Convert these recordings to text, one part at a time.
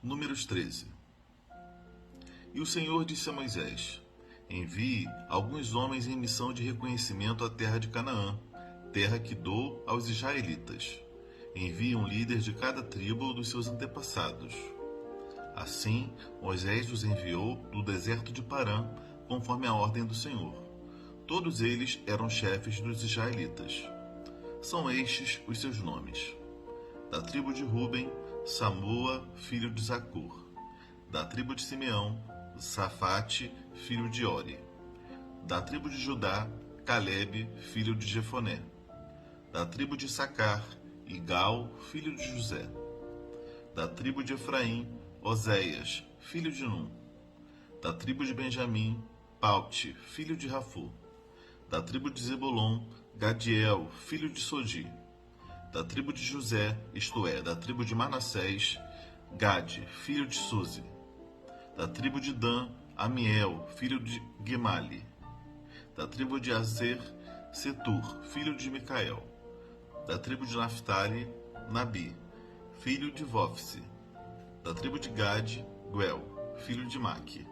Números 13. E o Senhor disse a Moisés: envie alguns homens em missão de reconhecimento à terra de Canaã, terra que dou aos israelitas. Envie um líder de cada tribo dos seus antepassados. Assim, Moisés os enviou do deserto de Parã, conforme a ordem do Senhor. Todos eles eram chefes dos israelitas. São estes os seus nomes: da tribo de Ruben, Samua, filho de Zacur; da tribo de Simeão, Safate, filho de Ori; da tribo de Judá, Calebe, filho de Jefoné; da tribo de Issacar, Igal, filho de José; da tribo de Efraim, Oséias, filho de Num; da tribo de Benjamim, Paute, filho de Rafu; da tribo de Zebulon, Gadiel, filho de Sodi; da tribo de José, isto é, da tribo de Manassés, Gade, filho de Suzi; da tribo de Dan, Amiel, filho de Gemali; da tribo de Aser, Setur, filho de Micael; da tribo de Naphtali, Nabi, filho de Vofsi; da tribo de Gade, Guel, filho de Maque.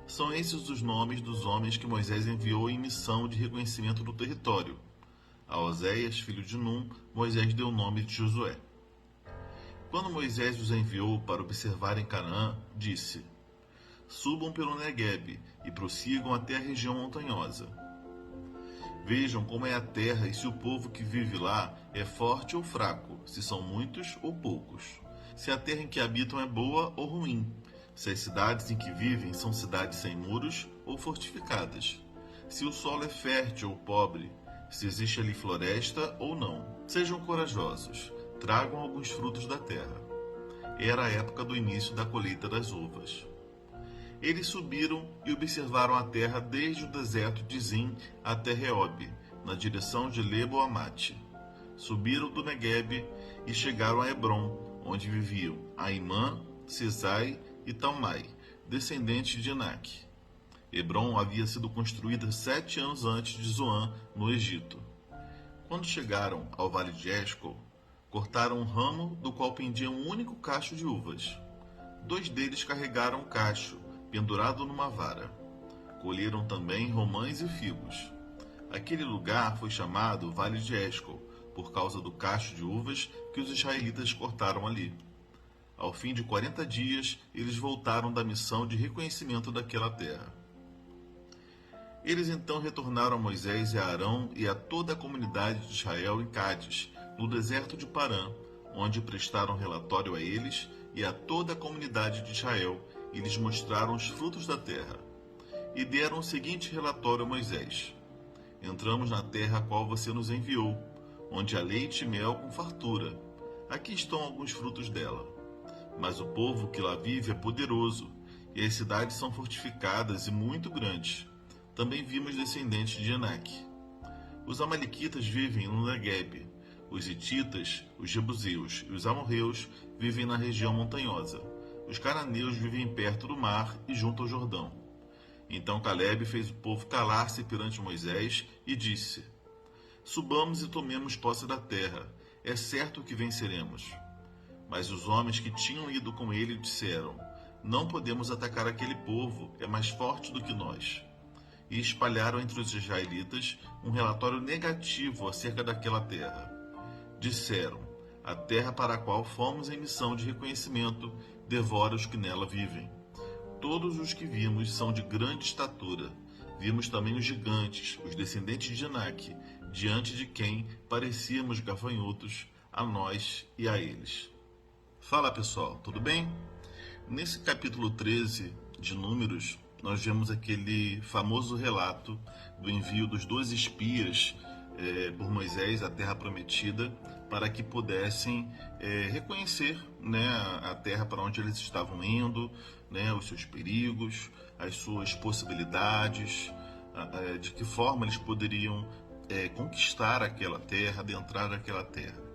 São esses os nomes dos homens que Moisés enviou em missão de reconhecimento do território. A Oséias, filho de Num, Moisés deu o nome de Josué. Quando Moisés os enviou para observar em Canaã, disse: subam pelo Neguebe e prossigam até a região montanhosa. Vejam como é a terra e se o povo que vive lá é forte ou fraco, se são muitos ou poucos, se a terra em que habitam é boa ou ruim, se as cidades em que vivem são cidades sem muros ou fortificadas, se o solo é fértil ou pobre, se existe ali floresta ou não. Sejam corajosos, tragam alguns frutos da terra. Era a época do início da colheita das uvas. Eles subiram e observaram a terra desde o deserto de Zim até Reob, na direção de Lebo-Amate. Subiram do Neguebe e chegaram a Hebron, onde viviam Aimã, Sesai e Talmai, descendentes de Enaque. Hebron havia sido construída 7 anos antes de Zoan, no Egito. Quando chegaram ao vale de Escol, cortaram um ramo do qual pendia um único cacho de uvas. 2 deles carregaram o cacho, pendurado numa vara. Colheram também romãs e figos. Aquele lugar foi chamado Vale de Escol, por causa do cacho de uvas que os israelitas cortaram ali. Ao fim de 40 dias, eles voltaram da missão de reconhecimento daquela terra. Eles então retornaram a Moisés e a Arão e a toda a comunidade de Israel em Cádiz, no deserto de Parã, onde prestaram relatório a eles e a toda a comunidade de Israel, e lhes mostraram os frutos da terra. E deram o seguinte relatório a Moisés: entramos na terra a qual você nos enviou, onde há leite e mel com fartura. Aqui estão alguns frutos dela. Mas o povo que lá vive é poderoso, e as cidades são fortificadas e muito grandes. Também vimos descendentes de Enaque. Os amalequitas vivem no Neguebe, os hititas, os jebuseus e os amorreus vivem na região montanhosa. Os cananeus vivem perto do mar e junto ao Jordão. Então Calebe fez o povo calar-se perante Moisés e disse: subamos e tomemos posse da terra, é certo que venceremos. Mas os homens que tinham ido com ele disseram: não podemos atacar aquele povo, é mais forte do que nós. E espalharam entre os israelitas um relatório negativo acerca daquela terra. Disseram: a terra para a qual fomos em missão de reconhecimento devora os que nela vivem. Todos os que vimos são de grande estatura. Vimos também os gigantes, os descendentes de Enaque, diante de quem parecíamos gafanhotos a nós e a eles. Fala pessoal, tudo bem? Nesse capítulo 13 de Números, nós vemos aquele famoso relato do envio dos 12 espias por Moisés à Terra Prometida, para que pudessem reconhecer, né, a terra para onde eles estavam indo, né, os seus perigos, as suas possibilidades, de que forma eles poderiam conquistar aquela terra, adentrar aquela terra.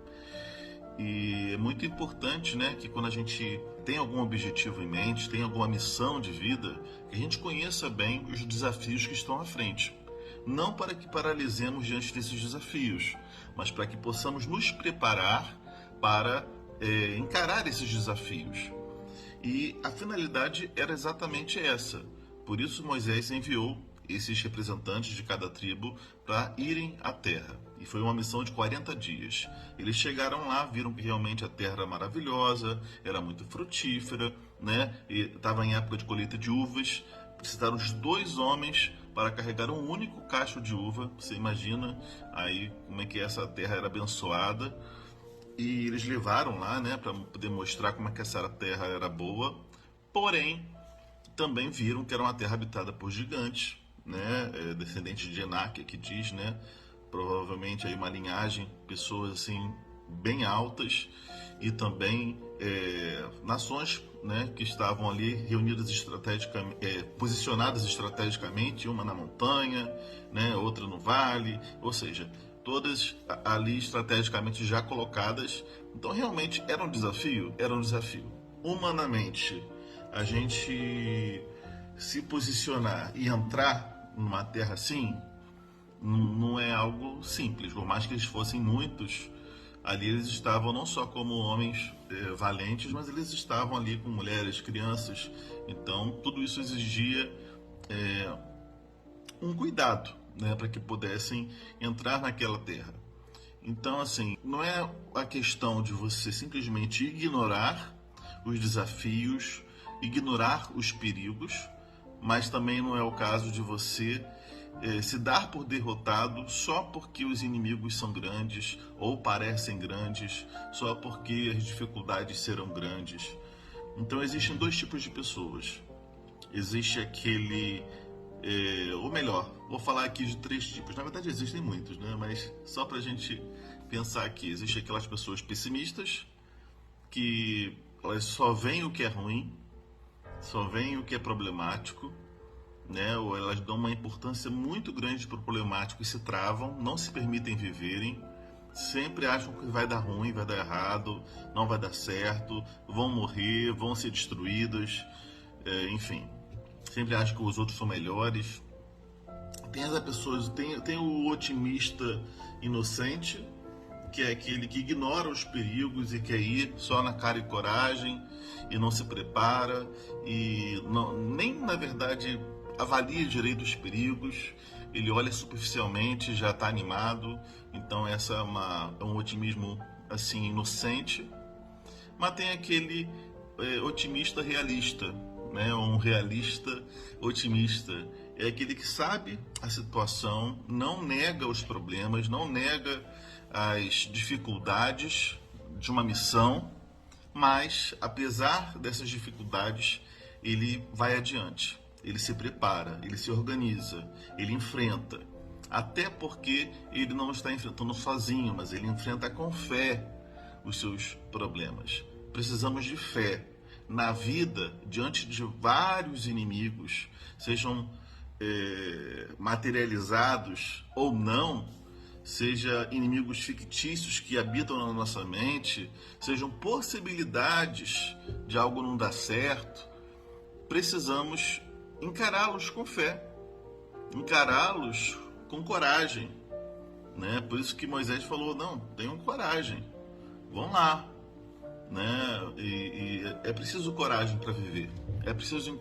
E é muito importante, né, que quando a gente tem algum objetivo em mente, tem alguma missão de vida, que a gente conheça bem os desafios que estão à frente. Não para que paralisemos diante desses desafios, mas para que possamos nos preparar para encarar esses desafios. E a finalidade era exatamente essa. Por isso Moisés enviou esses representantes de cada tribo para irem à terra. E foi uma missão de 40 dias. Eles chegaram lá, viram que realmente a terra era maravilhosa, era muito frutífera, né? E estava em época de colheita de uvas. Precisaram de 2 homens para carregar um único cacho de uva. Você imagina aí como é que essa terra era abençoada. E eles levaram lá, né, para poder mostrar como é que essa terra era boa. Porém, também viram que era uma terra habitada por gigantes, né, descendentes de Enaque, que diz, né, provavelmente aí uma linhagem, pessoas assim bem altas e também nações, né, que estavam ali reunidas estrategicamente, posicionadas estrategicamente, uma na montanha, né, outra no vale, ou seja, todas ali estrategicamente já colocadas. Então realmente era um desafio, Humanamente, a gente se posicionar e entrar numa terra assim não é algo simples. Por mais que eles fossem muitos, ali eles estavam não só como homens valentes, mas eles estavam ali com mulheres, crianças. Então tudo isso exigia um cuidado, né, para que pudessem entrar naquela terra. Então, assim, não é a questão de você simplesmente ignorar os desafios, ignorar os perigos, mas também não é o caso de você se dar por derrotado só porque os inimigos são grandes ou parecem grandes, só porque as dificuldades serão grandes. Então existem 2 tipos de pessoas. Existe aquele, ou melhor, vou falar aqui de 3 tipos. Na verdade existem muitos, né? Mas só para a gente pensar aqui, existe aquelas pessoas pessimistas que elas só veem o que é ruim, só veem o que é problemático, né? Ou elas dão uma importância muito grande para o problemático e se travam, não se permitem viverem, sempre acham que vai dar ruim, vai dar errado, não vai dar certo, vão morrer, vão ser destruídas, enfim, sempre acham que os outros são melhores. Tem as pessoas, tem o otimista inocente, que é aquele que ignora os perigos e quer ir só na cara e coragem e não se prepara e nem na verdade avalia direito os perigos, ele olha superficialmente, já está animado. Então essa é um otimismo assim inocente. Mas tem aquele otimista realista, né? Um realista otimista é aquele que sabe a situação, não nega os problemas, não nega as dificuldades de uma missão, mas apesar dessas dificuldades, ele vai adiante, ele se prepara, ele se organiza, ele enfrenta. Até porque ele não está enfrentando sozinho, mas ele enfrenta com fé os seus problemas. Precisamos de fé na vida, diante de vários inimigos, sejam materializados ou não, seja inimigos fictícios que habitam na nossa mente, sejam possibilidades de algo não dar certo, precisamos encará-los com fé, encará-los com coragem, né? Por isso que Moisés falou, não, tenham coragem, vão lá, né? E é preciso coragem para viver, é preciso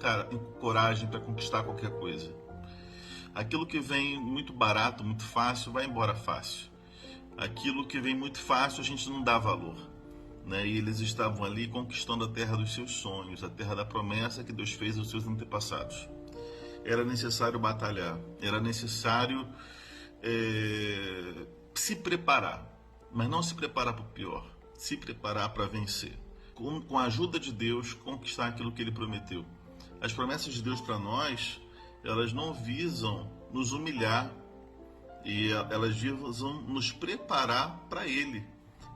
coragem para conquistar qualquer coisa. Aquilo que vem muito barato, muito fácil, vai embora fácil. Aquilo que vem muito fácil, a gente não dá valor, né? E eles estavam ali conquistando a terra dos seus sonhos, a terra da promessa que Deus fez aos seus antepassados. Era necessário batalhar, era necessário se preparar, mas não se preparar para o pior, se preparar para vencer. Com a ajuda de Deus, conquistar aquilo que Ele prometeu. As promessas de Deus para nós, elas não visam nos humilhar, e elas visam nos preparar para Ele,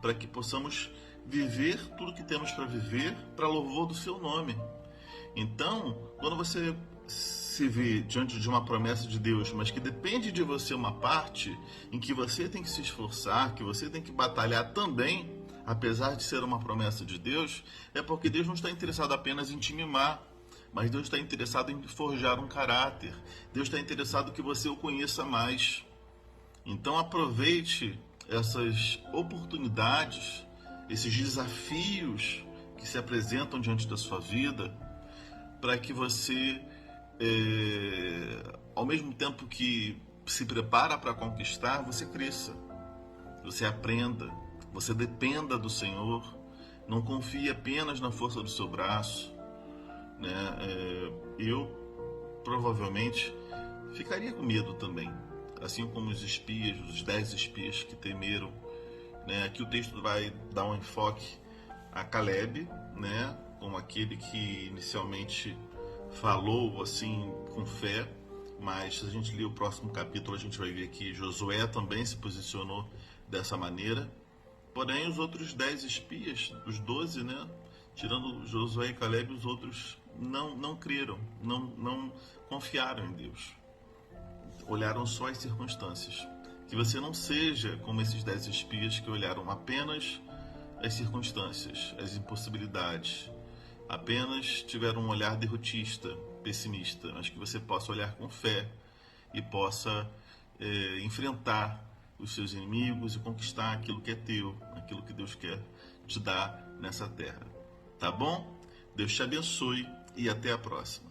para que possamos viver tudo que temos para viver para louvor do Seu nome. Então, quando você se vê diante de uma promessa de Deus, mas que depende de você uma parte em que você tem que se esforçar, que você tem que batalhar também, apesar de ser uma promessa de Deus, é porque Deus não está interessado apenas em te mimar, mas Deus está interessado em forjar um caráter. Deus está interessado que você o conheça mais. Então aproveite essas oportunidades, esses desafios que se apresentam diante da sua vida, para que você, ao mesmo tempo que se prepara para conquistar, você cresça, você aprenda, você dependa do Senhor, não confie apenas na força do seu braço, né? Eu provavelmente ficaria com medo também, assim como os espias, os 10 espias que temeram, né? Aqui o texto vai dar um enfoque a Caleb, né? Como aquele que inicialmente falou assim com fé, mas se a gente ler o próximo capítulo, a gente vai ver que Josué também se posicionou dessa maneira. Porém, os outros 10 espias, os 12, né? Tirando Josué e Caleb, os outros não creram, não confiaram em Deus. Olharam só as circunstâncias. Que você não seja como esses 10 espias que olharam apenas as circunstâncias, as impossibilidades, apenas tiveram um olhar derrotista, pessimista, mas que você possa olhar com fé e possa enfrentar os seus inimigos e conquistar aquilo que é teu, aquilo que Deus quer te dar nessa terra. Tá bom? Deus te abençoe e até a próxima.